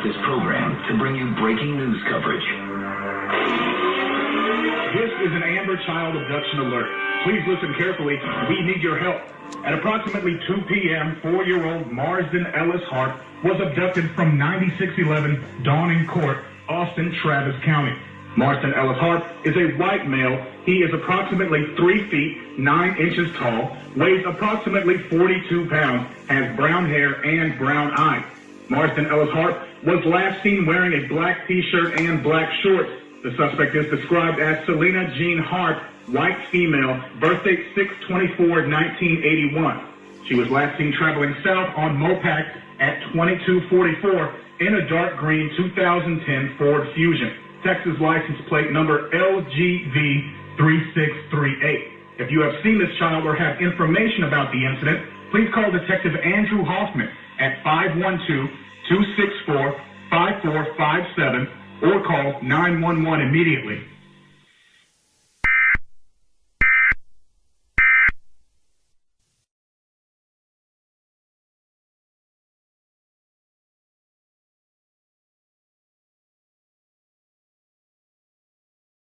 this program to bring you breaking news coverage. This is an Amber Child Abduction Alert. Please listen carefully. We need your help. At approximately 2 p.m., 4-year-old Marsdan Ellis Harp was abducted from 9611 Dawning Court, Austin, Travis County. Marsdan Ellis Harp is a white male. He is approximately 3 feet, 9 inches tall, weighs approximately 42 pounds, has brown hair and brown eyes. Marsdan Ellis Harp was last seen wearing a black t-shirt and black shorts. The suspect is described as Selena Jean Harp, white female, birthdate 6/24/1981. She was last seen traveling south on Mopac at 2244 in a dark green 2010 Ford Fusion. Texas license plate number LGV3638. If you have seen this child or have information about the incident, please call Detective Andrew Hoffman at 512-264-5457 or call 911 immediately.